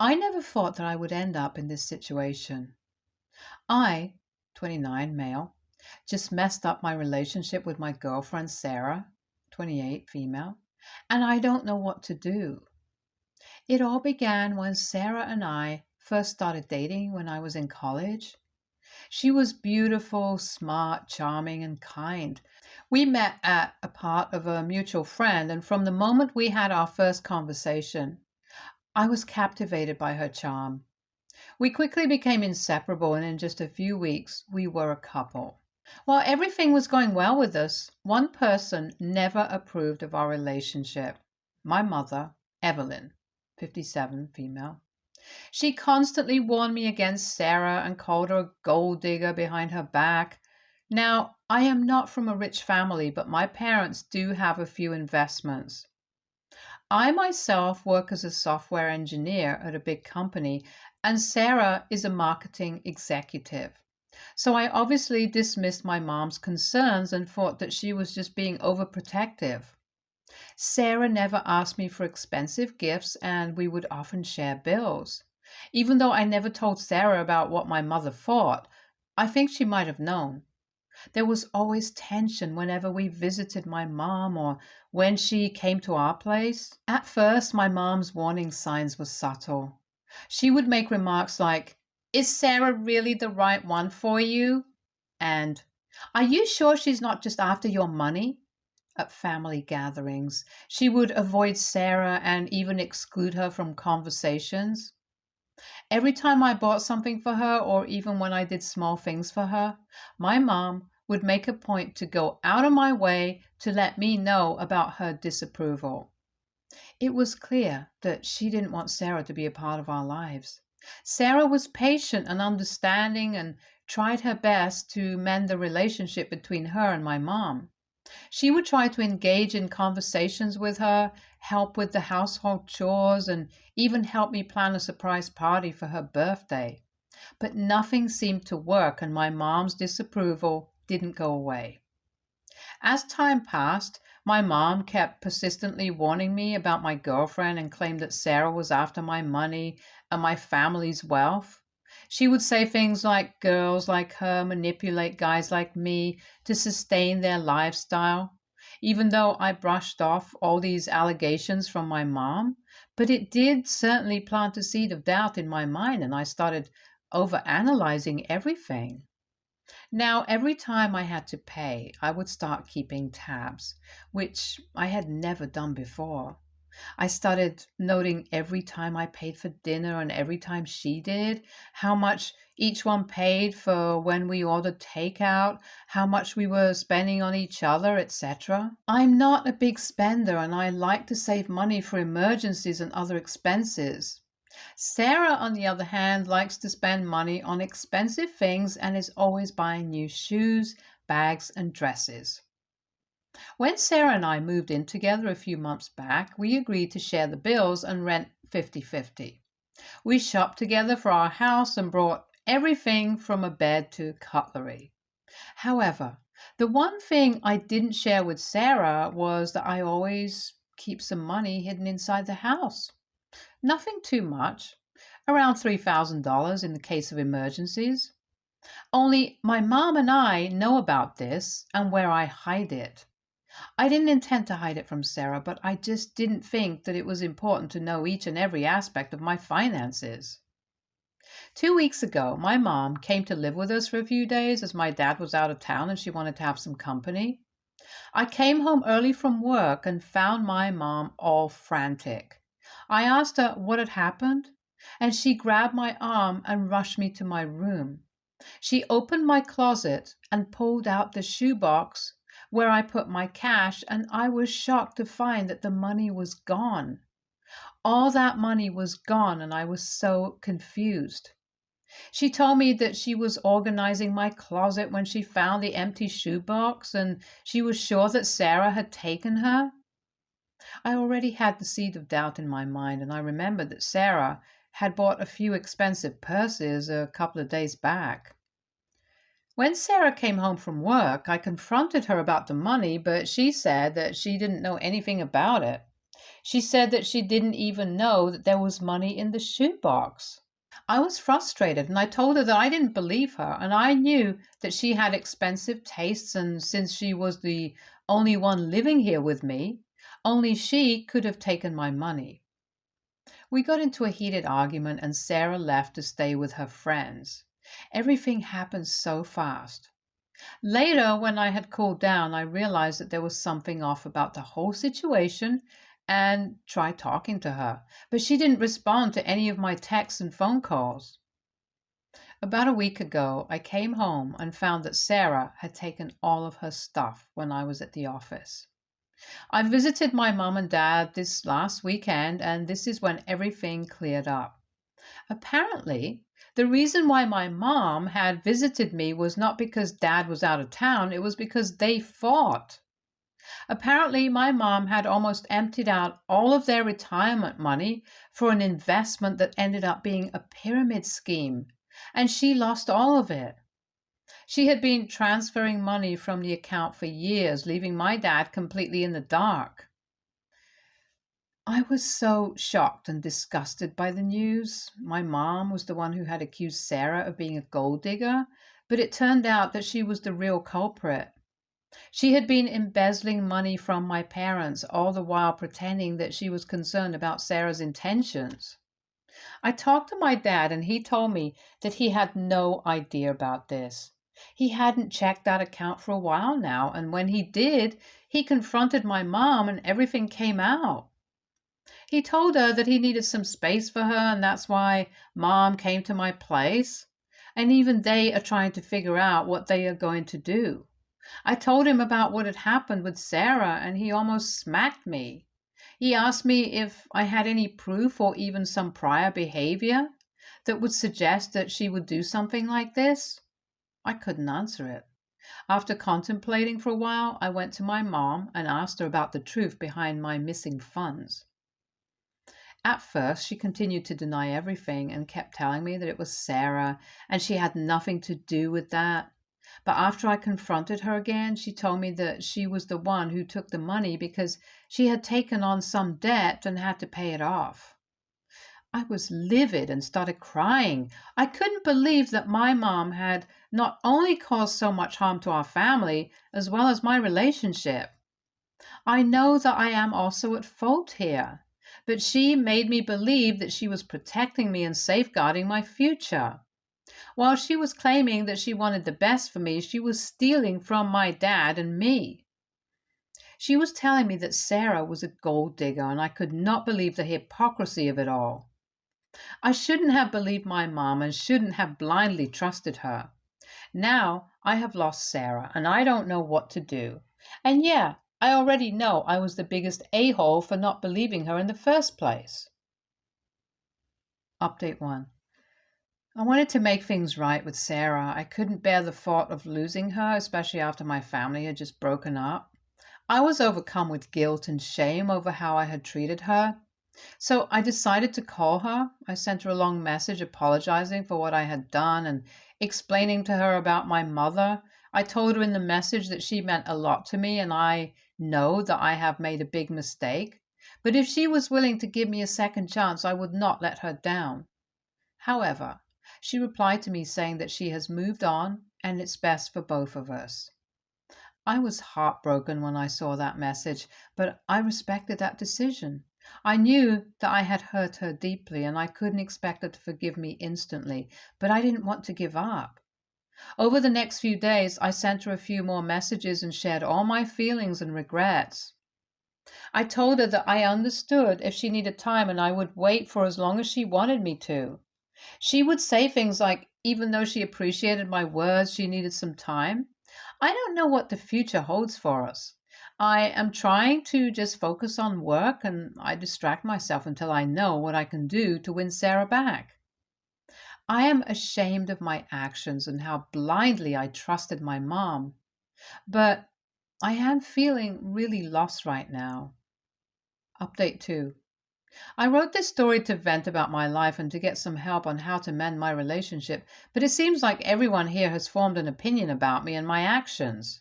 I never thought that I would end up in this situation. I, 29, male, just messed up my relationship with my girlfriend Sarah, 28, female, and I don't know what to do. It all began when Sarah and I first started dating when I was in college. She was beautiful, smart, charming, and kind. We met at a part of a mutual friend, and from the moment we had our first conversation, I was captivated by her charm. We quickly became inseparable, and in just a few weeks, we were a couple. While everything was going well with us, one person never approved of our relationship. My mother, Evelyn, 57, female. She constantly warned me against Sarah and called her a gold digger behind her back. Now, I am not from a rich family, but my parents do have a few investments. I myself work as a software engineer at a big company, and Sarah is a marketing executive. So I obviously dismissed my mom's concerns and thought that she was just being overprotective. Sarah never asked me for expensive gifts, and we would often share bills. Even though I never told Sarah about what my mother thought, I think she might have known. There was always tension whenever we visited my mom or when she came to our place. At first, my mom's warning signs were subtle. She would make remarks like, "Is Sarah really the right one for you?" And, "Are you sure she's not just after your money?" At family gatherings, she would avoid Sarah and even exclude her from conversations. Every time I bought something for her, or even when I did small things for her, my mom would make a point to go out of my way to let me know about her disapproval. It was clear that she didn't want Sarah to be a part of our lives. Sarah was patient and understanding and tried her best to mend the relationship between her and my mom. She would try to engage in conversations with her, help with the household chores, and even help me plan a surprise party for her birthday. But nothing seemed to work, and my mom's disapproval didn't go away. As time passed, my mom kept persistently warning me about my girlfriend and claimed that Sarah was after my money and my family's wealth. She would say things like girls like her manipulate guys like me to sustain their lifestyle, even though I brushed off all these allegations from my mom. But it did certainly plant a seed of doubt in my mind, and I started overanalyzing everything. Now, every time I had to pay, I would start keeping tabs, which I had never done before. I started noting every time I paid for dinner and every time she did, how much each one paid for when we ordered takeout, how much we were spending on each other, etc. I'm not a big spender and I like to save money for emergencies and other expenses. Sarah, on the other hand, likes to spend money on expensive things and is always buying new shoes, bags, and dresses. When Sarah and I moved in together a few months back, we agreed to share the bills and rent 50-50. We shopped together for our house and brought everything from a bed to cutlery. However, the one thing I didn't share with Sarah was that I always keep some money hidden inside the house. Nothing too much, around $3,000 in the case of emergencies. Only my mom and I know about this and where I hide it. I didn't intend to hide it from Sarah, but I just didn't think that it was important to know each and every aspect of my finances. 2 weeks ago, my mom came to live with us for a few days as my dad was out of town and she wanted to have some company. I came home early from work and found my mom all frantic. I asked her what had happened, and she grabbed my arm and rushed me to my room. She opened my closet and pulled out the shoebox where I put my cash, and I was shocked to find that the money was gone. All that money was gone, and I was so confused. She told me that she was organizing my closet when she found the empty shoebox, and she was sure that Sarah had taken her. I already had the seed of doubt in my mind, and I remembered that Sarah had bought a few expensive purses a couple of days back. When Sarah came home from work, I confronted her about the money, but she said that she didn't know anything about it. She said that she didn't even know that there was money in the shoebox. I was frustrated and I told her that I didn't believe her, and I knew that she had expensive tastes, and since she was the only one living here with me, only she could have taken my money. We got into a heated argument and Sarah left to stay with her friends. Everything happened so fast. Later, when I had cooled down, I realized that there was something off about the whole situation and tried talking to her, but she didn't respond to any of my texts and phone calls. About a week ago, I came home and found that Sarah had taken all of her stuff when I was at the office. I visited my mom and dad this last weekend, and this is when everything cleared up. Apparently, the reason why my mom had visited me was not because dad was out of town, it was because they fought. Apparently, my mom had almost emptied out all of their retirement money for an investment that ended up being a pyramid scheme, and she lost all of it. She had been transferring money from the account for years, leaving my dad completely in the dark. I was so shocked and disgusted by the news. My mom was the one who had accused Sarah of being a gold digger, but it turned out that she was the real culprit. She had been embezzling money from my parents, all the while pretending that she was concerned about Sarah's intentions. I talked to my dad, and he told me that he had no idea about this. He hadn't checked that account for a while now, and when he did, he confronted my mom and everything came out. He told her that he needed some space for her, and that's why mom came to my place. And even they are trying to figure out what they are going to do. I told him about what had happened with Sarah, and he almost smacked me. He asked me if I had any proof or even some prior behavior that would suggest that she would do something like this. I couldn't answer it. After contemplating for a while, I went to my mom and asked her about the truth behind my missing funds. At first, she continued to deny everything and kept telling me that it was Sarah and she had nothing to do with that. But after I confronted her again, she told me that she was the one who took the money because she had taken on some debt and had to pay it off. I was livid and started crying. I couldn't believe that my mom had not only caused so much harm to our family, as well as my relationship. I know that I am also at fault here, but she made me believe that she was protecting me and safeguarding my future. While she was claiming that she wanted the best for me, she was stealing from my dad and me. She was telling me that Sarah was a gold digger, and I could not believe the hypocrisy of it all. I shouldn't have believed my mom and shouldn't have blindly trusted her. Now I have lost Sarah, and I don't know what to do. And yeah, I already know I was the biggest a-hole for not believing her in the first place. Update 1. I wanted to make things right with Sarah. I couldn't bear the thought of losing her, especially after my family had just broken up. I was overcome with guilt and shame over how I had treated her. So I decided to call her. I sent her a long message apologizing for what I had done and explaining to her about my mother. I told her in the message that she meant a lot to me, and I know that I have made a big mistake. But if she was willing to give me a second chance, I would not let her down. However, she replied to me saying that she has moved on and it's best for both of us. I was heartbroken when I saw that message, but I respected that decision. I knew that I had hurt her deeply and I couldn't expect her to forgive me instantly, but I didn't want to give up. Over the next few days, I sent her a few more messages and shared all my feelings and regrets. I told her that I understood if she needed time and I would wait for as long as she wanted me to. She would say things like, even though she appreciated my words, she needed some time. I don't know what the future holds for us. I am trying to just focus on work, and I distract myself until I know what I can do to win Sarah back. I am ashamed of my actions and how blindly I trusted my mom. But I am feeling really lost right now. Update 2. I wrote this story to vent about my life and to get some help on how to mend my relationship, but it seems like everyone here has formed an opinion about me and my actions.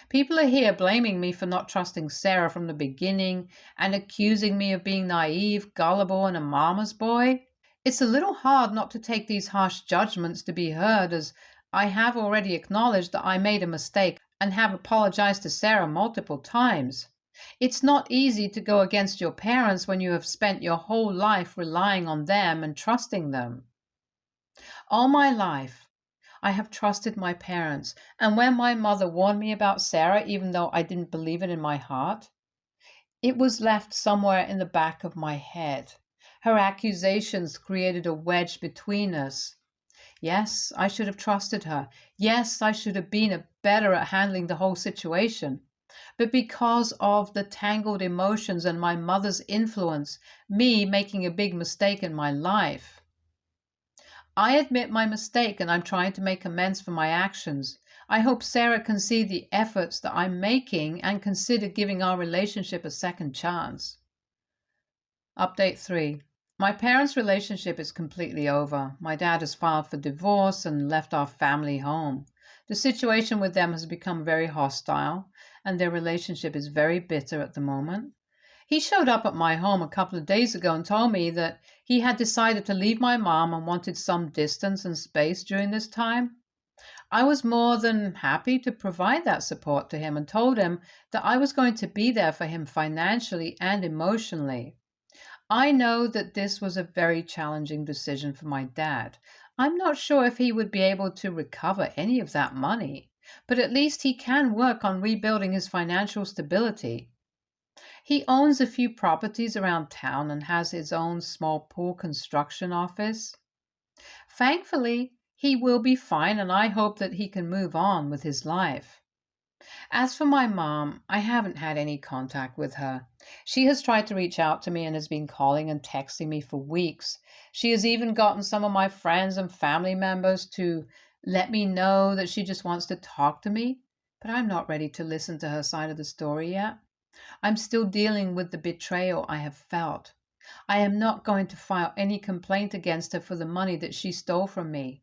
People are here blaming me for not trusting Sarah from the beginning and accusing me of being naive, gullible, and a mama's boy. It's a little hard not to take these harsh judgments to be heard, as I have already acknowledged that I made a mistake and have apologized to Sarah multiple times. It's not easy to go against your parents when you have spent your whole life relying on them and trusting them. All my life, I have trusted my parents, and when my mother warned me about Sarah, even though I didn't believe it in my heart, it was left somewhere in the back of my head. Her accusations created a wedge between us. Yes, I should have trusted her. Yes, I should have been better at handling the whole situation. But because of the tangled emotions and my mother's influence, me making a big mistake in my life, I admit my mistake and I'm trying to make amends for my actions. I hope Sarah can see the efforts that I'm making and consider giving our relationship a second chance. Update 3. My parents' relationship is completely over. My dad has filed for divorce and left our family home. The situation with them has become very hostile, and their relationship is very bitter at the moment. He showed up at my home a couple of days ago and told me that he had decided to leave my mom and wanted some distance and space during this time. I was more than happy to provide that support to him and told him that I was going to be there for him financially and emotionally. I know that this was a very challenging decision for my dad. I'm not sure if he would be able to recover any of that money, but at least he can work on rebuilding his financial stability. He owns a few properties around town and has his own small pool construction office. Thankfully, he will be fine, and I hope that he can move on with his life. As for my mom, I haven't had any contact with her. She has tried to reach out to me and has been calling and texting me for weeks. She has even gotten some of my friends and family members to let me know that she just wants to talk to me, but I'm not ready to listen to her side of the story yet. I'm still dealing with the betrayal I have felt. I am not going to file any complaint against her for the money that she stole from me.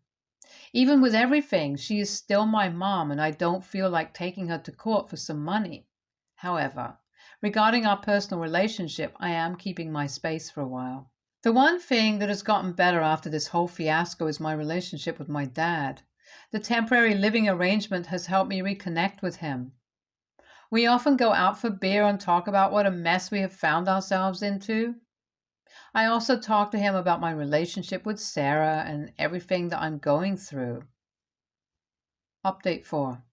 Even with everything, she is still my mom, and I don't feel like taking her to court for some money. However, regarding our personal relationship, I am keeping my space for a while. The one thing that has gotten better after this whole fiasco is my relationship with my dad. The temporary living arrangement has helped me reconnect with him. We often go out for beer and talk about what a mess we have found ourselves into. I also talk to him about my relationship with Sarah and everything that I'm going through. Update 4.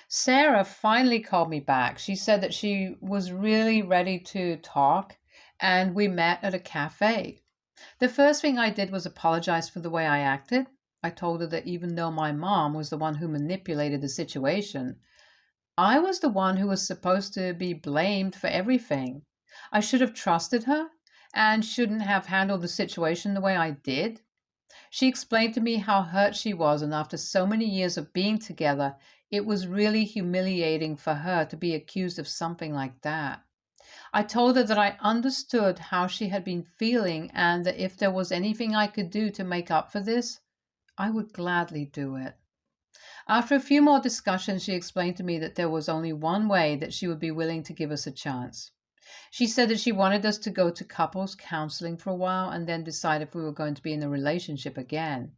Sarah finally called me back. She said that she was really ready to talk, and we met at a cafe. The first thing I did was apologize for the way I acted. I told her that even though my mom was the one who manipulated the situation, I was the one who was supposed to be blamed for everything. I should have trusted her and shouldn't have handled the situation the way I did. She explained to me how hurt she was, and after so many years of being together, it was really humiliating for her to be accused of something like that. I told her that I understood how she had been feeling and that if there was anything I could do to make up for this, I would gladly do it. After a few more discussions, she explained to me that there was only one way that she would be willing to give us a chance. She said that she wanted us to go to couples counseling for a while and then decide if we were going to be in a relationship again.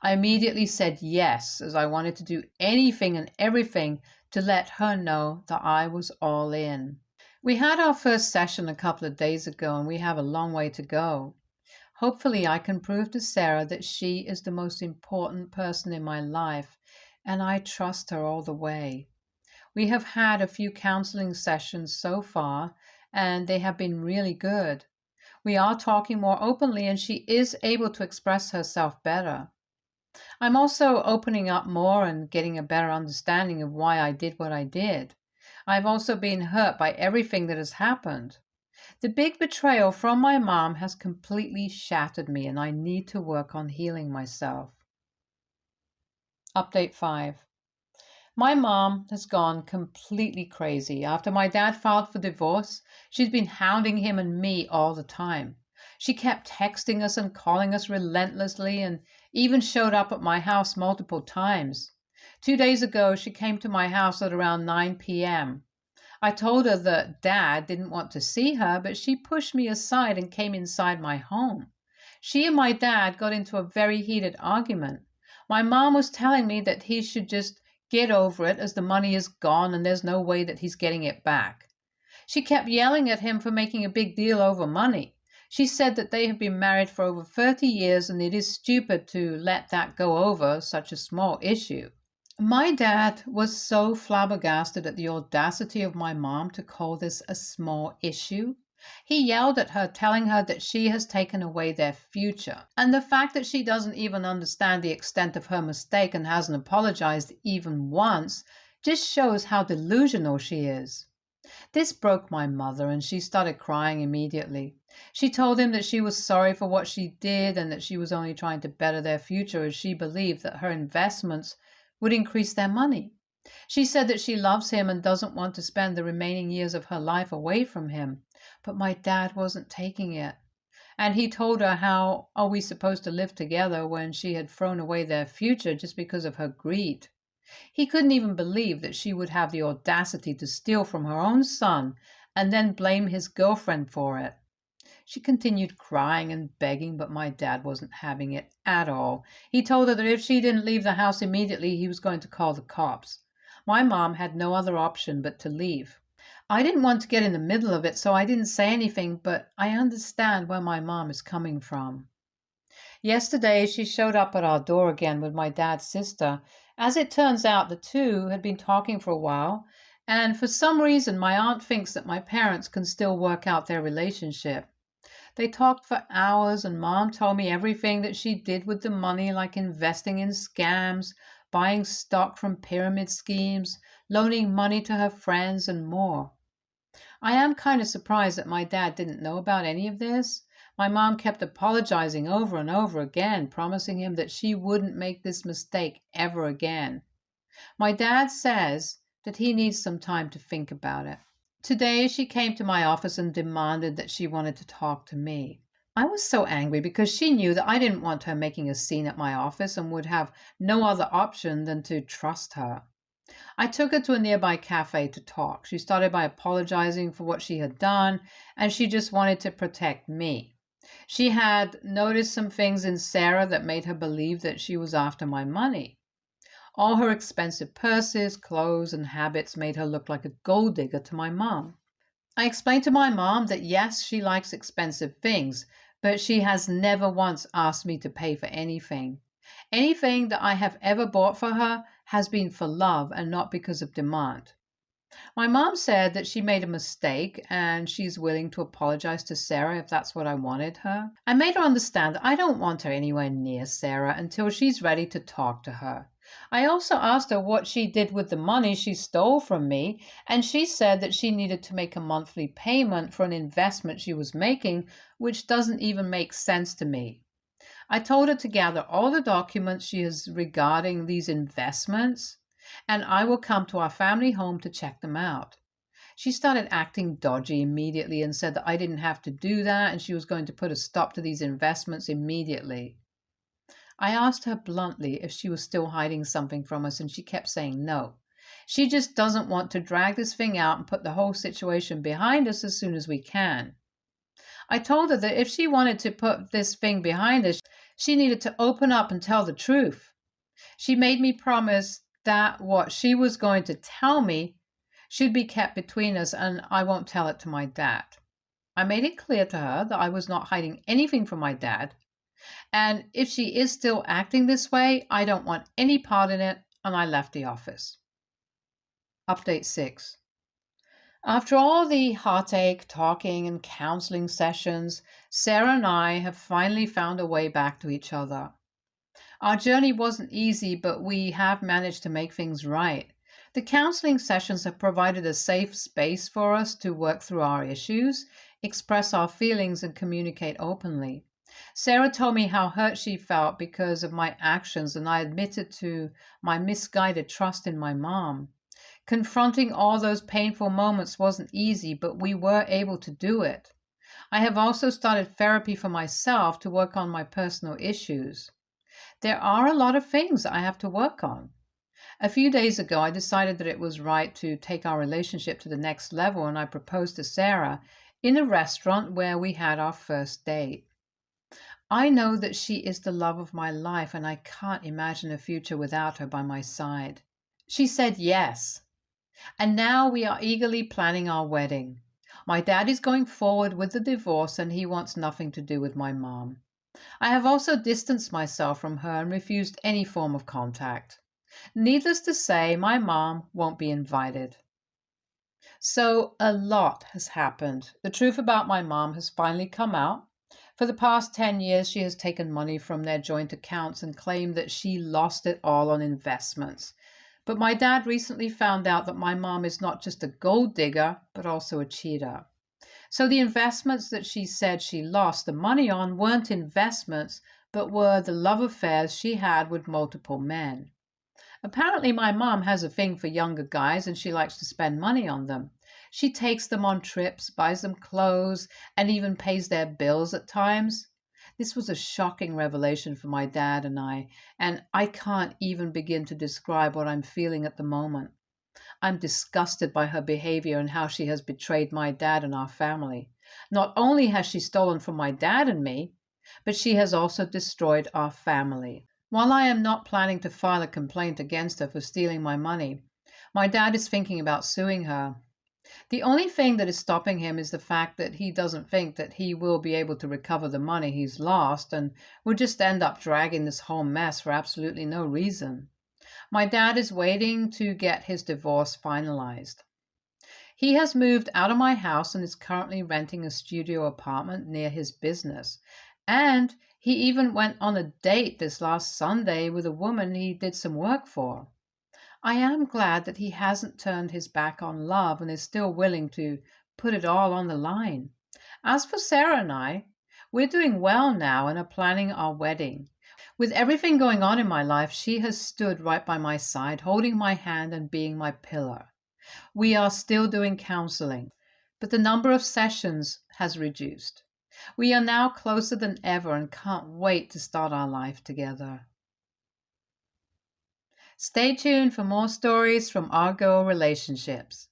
I immediately said yes, as I wanted to do anything and everything to let her know that I was all in. We had our first session a couple of days ago, and we have a long way to go. Hopefully, I can prove to Sarah that she is the most important person in my life, and I trust her all the way. We have had a few counseling sessions so far, and they have been really good. We are talking more openly, and she is able to express herself better. I'm also opening up more and getting a better understanding of why I did what I did. I've also been hurt by everything that has happened. The big betrayal from my mom has completely shattered me, and I need to work on healing myself. Update 5. My mom has gone completely crazy. After my dad filed for divorce, she's been hounding him and me all the time. She kept texting us and calling us relentlessly and even showed up at my house multiple times. 2 days ago, she came to my house at around 9 p.m. I told her that Dad didn't want to see her, but she pushed me aside and came inside my home. She and my dad got into a very heated argument. My mom was telling me that he should just get over it as the money is gone and there's no way that he's getting it back. She kept yelling at him for making a big deal over money. She said that they have been married for over 30 years and it is stupid to let that go over such a small issue. My dad was so flabbergasted at the audacity of my mom to call this a small issue. He yelled at her, telling her that she has taken away their future. And the fact that she doesn't even understand the extent of her mistake and hasn't apologized even once just shows how delusional she is. This broke my mother, and she started crying immediately. She told him that she was sorry for what she did and that she was only trying to better their future, as she believed that her investments would increase their money. She said that she loves him and doesn't want to spend the remaining years of her life away from him, but my dad wasn't taking it. And he told her, how are we supposed to live together when she had thrown away their future just because of her greed? He couldn't even believe that she would have the audacity to steal from her own son and then blame his girlfriend for it. She continued crying and begging, but my dad wasn't having it at all. He told her that if she didn't leave the house immediately, he was going to call the cops. My mom had no other option but to leave. I didn't want to get in the middle of it, so I didn't say anything, but I understand where my mom is coming from. Yesterday, she showed up at our door again with my dad's sister. As it turns out, the two had been talking for a while, and for some reason, my aunt thinks that my parents can still work out their relationship. They talked for hours, and Mom told me everything that she did with the money, like investing in scams, buying stock from pyramid schemes, loaning money to her friends, and more. I am kind of surprised that my dad didn't know about any of this. My mom kept apologizing over and over again, promising him that she wouldn't make this mistake ever again. My dad says that he needs some time to think about it. Today, she came to my office and demanded that she wanted to talk to me. I was so angry because she knew that I didn't want her making a scene at my office and would have no other option than to trust her. I took her to a nearby cafe to talk. She started by apologizing for what she had done, and she just wanted to protect me. She had noticed some things in Sarah that made her believe that she was after my money. All her expensive purses, clothes, and habits made her look like a gold digger to my mom. I explained to my mom that yes, she likes expensive things, but she has never once asked me to pay for anything. Anything that I have ever bought for her has been for love and not because of demand. My mom said that she made a mistake and she's willing to apologize to Sarah if that's what I wanted her. I made her understand that I don't want her anywhere near Sarah until she's ready to talk to her. I also asked her what she did with the money she stole from me, and she said that she needed to make a monthly payment for an investment she was making, which doesn't even make sense to me. I told her to gather all the documents she has regarding these investments, and I will come to our family home to check them out. She started acting dodgy immediately and said that I didn't have to do that and she was going to put a stop to these investments immediately. I asked her bluntly if she was still hiding something from us, and she kept saying no. She just doesn't want to drag this thing out and put the whole situation behind us as soon as we can. I told her that if she wanted to put this thing behind us, she needed to open up and tell the truth. She made me promise that what she was going to tell me should be kept between us, and I won't tell it to my dad. I made it clear to her that I was not hiding anything from my dad, and if she is still acting this way, I don't want any part in it, and I left the office. Update 6. After all the heartache, talking, and counseling sessions, Sarah and I have finally found a way back to each other. Our journey wasn't easy, but we have managed to make things right. The counseling sessions have provided a safe space for us to work through our issues, express our feelings, and communicate openly. Sarah told me how hurt she felt because of my actions, and I admitted to my misguided trust in my mom. Confronting all those painful moments wasn't easy, but we were able to do it. I have also started therapy for myself to work on my personal issues. There are a lot of things I have to work on. A few days ago, I decided that it was right to take our relationship to the next level, and I proposed to Sarah in a restaurant where we had our first date. I know that she is the love of my life, and I can't imagine a future without her by my side. She said yes, and now we are eagerly planning our wedding. My dad is going forward with the divorce, and he wants nothing to do with my mom. I have also distanced myself from her and refused any form of contact. Needless to say, my mom won't be invited. So a lot has happened. The truth about my mom has finally come out. For the past 10 years, she has taken money from their joint accounts and claimed that she lost it all on investments. But my dad recently found out that my mom is not just a gold digger, but also a cheater. So the investments that she said she lost the money on weren't investments, but were the love affairs she had with multiple men. Apparently, my mom has a thing for younger guys and she likes to spend money on them. She takes them on trips, buys them clothes, and even pays their bills at times. This was a shocking revelation for my dad and I can't even begin to describe what I'm feeling at the moment. I'm disgusted by her behavior and how she has betrayed my dad and our family. Not only has she stolen from my dad and me, but she has also destroyed our family. While I am not planning to file a complaint against her for stealing my money, my dad is thinking about suing her. The only thing that is stopping him is the fact that he doesn't think that he will be able to recover the money he's lost and will just end up dragging this whole mess for absolutely no reason. My dad is waiting to get his divorce finalized. He has moved out of my house and is currently renting a studio apartment near his business. And he even went on a date this last Sunday with a woman he did some work for. I am glad that he hasn't turned his back on love and is still willing to put it all on the line. As for Sarah and I, we're doing well now and are planning our wedding. With everything going on in my life, she has stood right by my side, holding my hand and being my pillar. We are still doing counseling, but the number of sessions has reduced. We are now closer than ever and can't wait to start our life together. Stay tuned for more stories from our girl relationships.